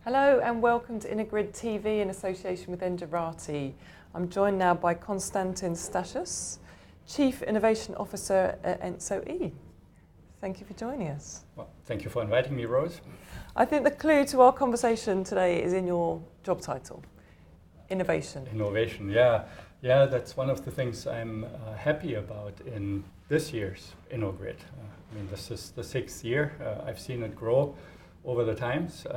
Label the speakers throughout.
Speaker 1: Hello and welcome to InnoGrid TV in association with Engerati. I'm joined now by Konstantin Staschus, Chief Innovation Officer at ENTSO-E. Thank you for joining us.
Speaker 2: Well, thank you for inviting me, Rose.
Speaker 1: I think the clue to our conversation today is in your job title, innovation.
Speaker 2: Innovation, yeah. Yeah, that's one of the things I'm happy about in this year's InnoGrid. I mean, this is the 6th year. I've seen it grow over the times.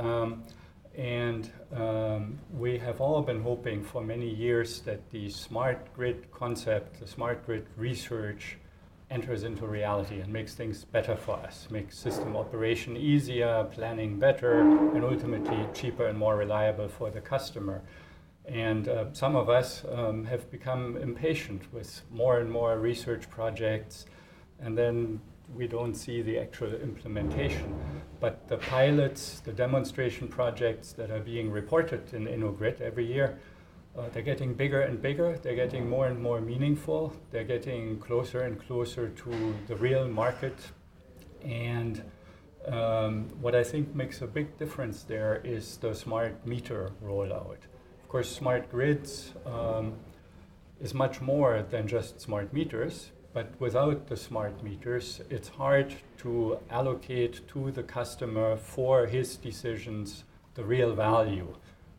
Speaker 2: We have all been hoping for many years that the smart grid concept, the smart grid research enters into reality and makes things better for us, makes system operation easier, planning better, and ultimately cheaper and more reliable for the customer. And some of us have become impatient with more and more research projects, and then we don't see the actual implementation. But the pilots, the demonstration projects that are being reported in InnoGrid every year, they're getting bigger and bigger, they're getting more and more meaningful, they're getting closer and closer to the real market. And what I think makes a big difference there is the smart meter rollout. Of course, smart grids is much more than just smart meters. But without the smart meters, it's hard to allocate to the customer for his decisions the real value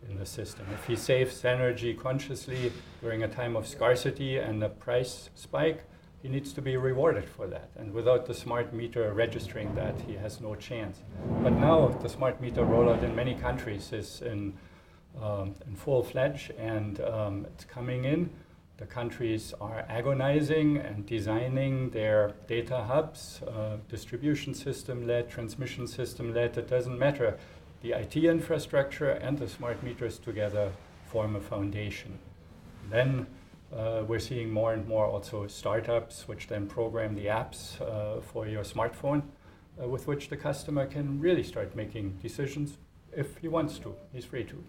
Speaker 2: in the system. If he saves energy consciously during a time of scarcity and a price spike, he needs to be rewarded for that. And without the smart meter registering that, he has no chance. But now the smart meter rollout in many countries is in full-fledged, and it's coming in. The countries are agonizing and designing their data hubs, distribution system-led, transmission system-led. It doesn't matter. The IT infrastructure and the smart meters together form a foundation. Then we're seeing more and more also startups which then program the apps for your smartphone with which the customer can really start making decisions if he wants to. He's free to.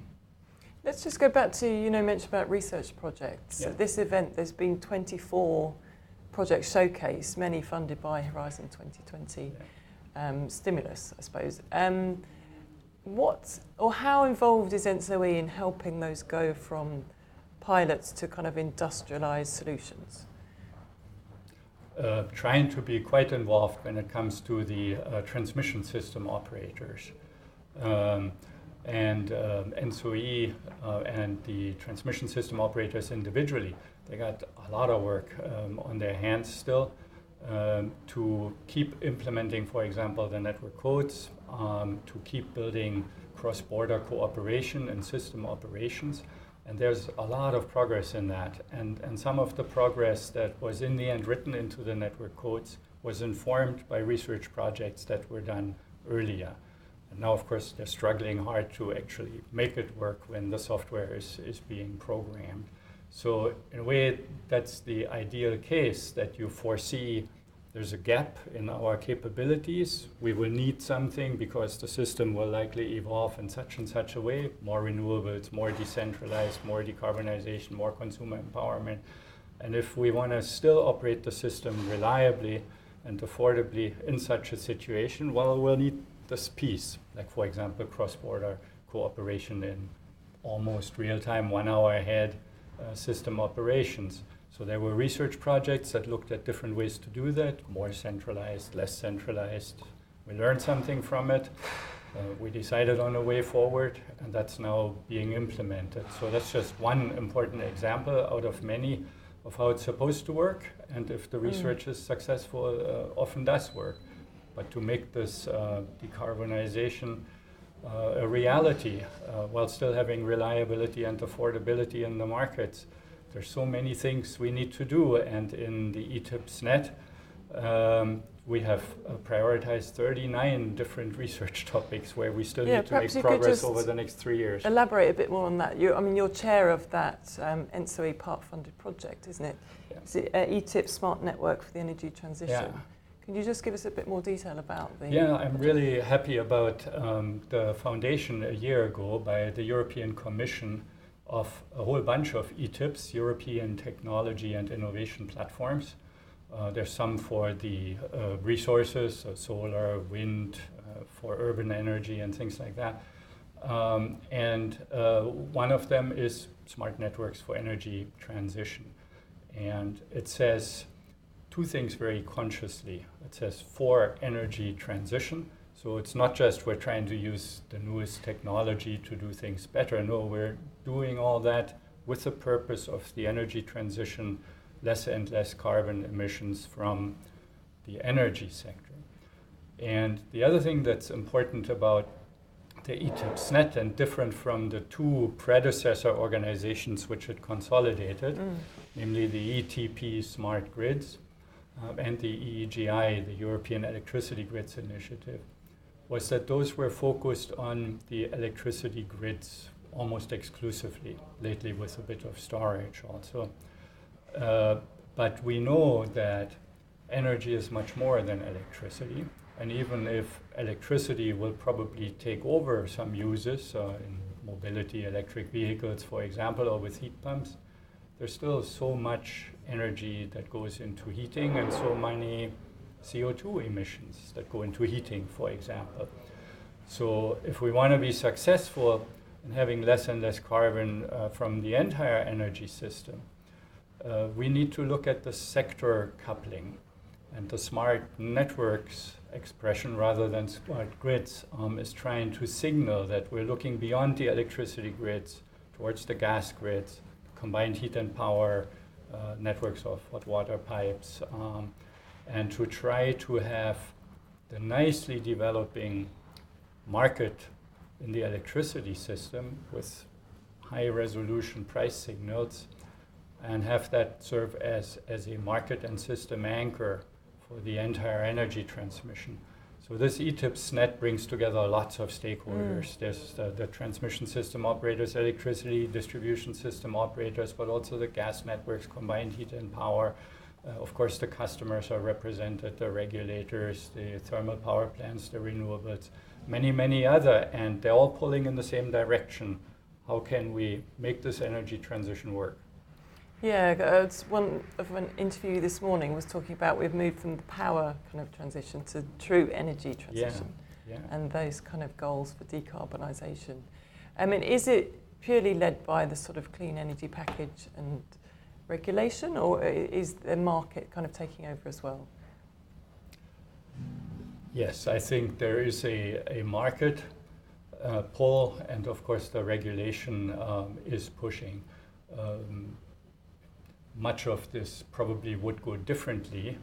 Speaker 1: Let's just go back to, mentioned about research projects.
Speaker 2: Yeah.
Speaker 1: At this event, there's been 24 projects showcased, many funded by Horizon 2020 stimulus, I suppose. How involved is ENTSO-E in helping those go from pilots to kind of industrialized solutions?
Speaker 2: Trying to be quite involved when it comes to the transmission system operators. ENTSO-E and the transmission system operators individually, they got a lot of work on their hands still to keep implementing, for example, the network codes, to keep building cross-border cooperation and system operations. And there's a lot of progress in that. And some of the progress that was in the end written into the network codes was informed by research projects that were done earlier. And now, of course, they're struggling hard to actually make it work when the software is being programmed. So in a way, that's the ideal case, that you foresee there's a gap in our capabilities. We will need something because the system will likely evolve in such and such a way, more renewables, more decentralized, more decarbonization, more consumer empowerment. And if we want to still operate the system reliably and affordably in such a situation, well, we'll need this piece, like, for example, cross-border cooperation in almost real-time, 1 hour ahead system operations. So there were research projects that looked at different ways to do that, more centralized, less centralized. We learned something from it. We decided on a way forward, and that's now being implemented. So that's just one important example out of many of how it's supposed to work, and if the research is successful, often does work. But to make this decarbonization a reality while still having reliability and affordability in the markets, there's so many things we need to do. And in the ETIP's net, we have prioritized 39 different research topics where we still need to make progress over the next 3 years.
Speaker 1: Elaborate a bit more on that. You're chair of that ENTSO-E part-funded project, isn't it?
Speaker 2: Yeah.
Speaker 1: It's the ETIP Smart Network for the Energy Transition.
Speaker 2: Yeah.
Speaker 1: Can you just give us a bit more detail about the...
Speaker 2: Yeah, I'm really happy about the foundation a year ago by the European Commission of a whole bunch of ETIPs, European Technology and Innovation Platforms. There's some for the resources, solar, wind, for urban energy and things like that. And one of them is smart networks for energy transition. And it says two things very consciously. It says for energy transition. So it's not just we're trying to use the newest technology to do things better. No, we're doing all that with the purpose of the energy transition, less and less carbon emissions from the energy sector. And the other thing that's important about the ETIP-SNET, and different from the two predecessor organizations which it consolidated, namely the ETP Smart Grids and the EEGI, the European Electricity Grids Initiative, was that those were focused on the electricity grids almost exclusively, lately with a bit of storage also. But we know that energy is much more than electricity. And even if electricity will probably take over some uses in mobility, electric vehicles, for example, or with heat pumps, there's still so much energy that goes into heating and so many CO2 emissions that go into heating, for example. So if we want to be successful in having less and less carbon from the entire energy system, we need to look at the sector coupling. And the smart networks expression, rather than smart grids, is trying to signal that we're looking beyond the electricity grids towards the gas grids, combined heat and power, networks of hot water pipes, and to try to have the nicely developing market in the electricity system with high resolution price signals, and have that serve as a market and system anchor for the entire energy transmission. So this ETIP-SNET brings together lots of stakeholders. There's the transmission system operators, electricity distribution system operators, but also the gas networks, combined heat and power. Of course, the customers are represented, the regulators, the thermal power plants, the renewables, many, many other, and they're all pulling in the same direction. How can we make this energy transition work?
Speaker 1: Yeah, it's one of an interview this morning was talking about we've moved from the power kind of transition to true energy transition, and those kind of goals for decarbonisation. I mean, is it purely led by the sort of clean energy package and regulation, or is the market kind of taking over as well?
Speaker 2: Yes, I think there is a market pull, and of course the regulation is pushing. Much of this probably would go differently,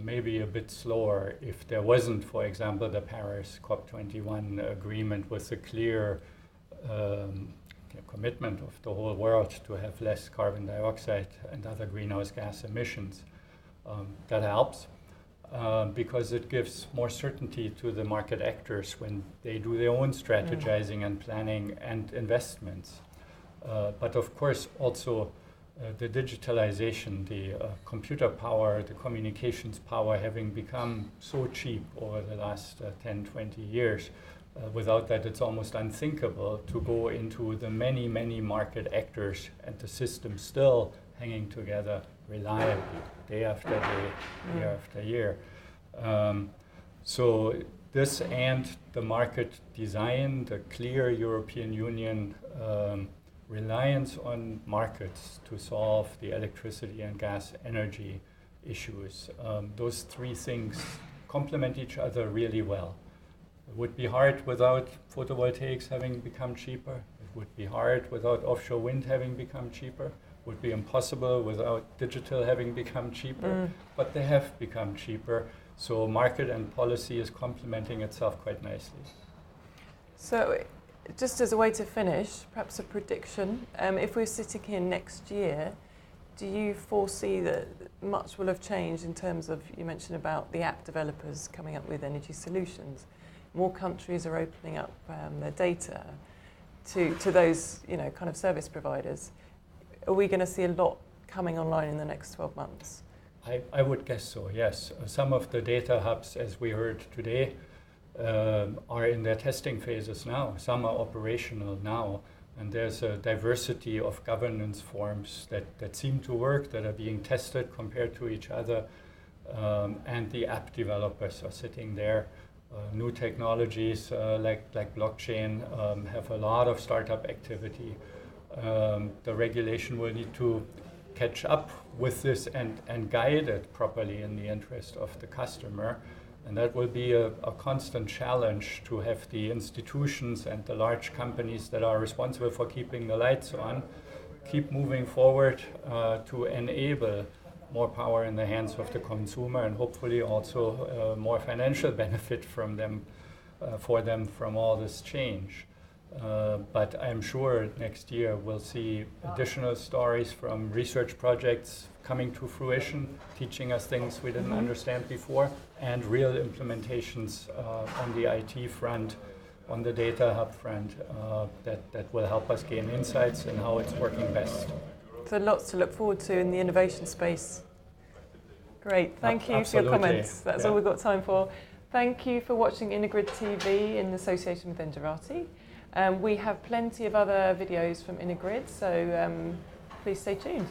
Speaker 2: maybe a bit slower if there wasn't, for example, the Paris COP21 agreement with a clear commitment of the whole world to have less carbon dioxide and other greenhouse gas emissions. That helps because it gives more certainty to the market actors when they do their own strategizing and planning and investments. But of course also the digitalization, the computer power, the communications power having become so cheap over the last 10, 20 years. Without that, it's almost unthinkable to go into the many, many market actors and the system still hanging together reliably, day after day, year after year. So this and the market design, the clear European Union reliance on markets to solve the electricity and gas energy issues. Those three things complement each other really well. It would be hard without photovoltaics having become cheaper. It would be hard without offshore wind having become cheaper. It would be impossible without digital having become cheaper. But they have become cheaper. So market and policy is complementing itself quite nicely.
Speaker 1: So just as a way to finish, perhaps a prediction, if we're sitting here next year, do you foresee that much will have changed in terms of, you mentioned about the app developers coming up with energy solutions, more countries are opening up their data to those, kind of service providers. Are we going to see a lot coming online in the next 12 months?
Speaker 2: I would guess so, yes. Some of the data hubs, as we heard today, are in their testing phases now. Some are operational now, and there's a diversity of governance forms that seem to work, that are being tested compared to each other, and the app developers are sitting there New technologies like blockchain have a lot of startup activity. The regulation will need to catch up with this and guide it properly in the interest of the customer. And that will be a constant challenge to have the institutions and the large companies that are responsible for keeping the lights on keep moving forward to enable more power in the hands of the consumer, and hopefully also more financial benefit from them, for them from all this change. But I'm sure next year we'll see additional stories from research projects coming to fruition, teaching us things we didn't understand before, and real implementations on the IT front, on the data hub front, that will help us gain insights in how it's working best.
Speaker 1: So lots to look forward to in the innovation space. Great, thank you for your comments. That's all we've got time for. Thank you for watching InnoGrid TV in association with Engerati. We have plenty of other videos from InnoGrid, so please stay tuned.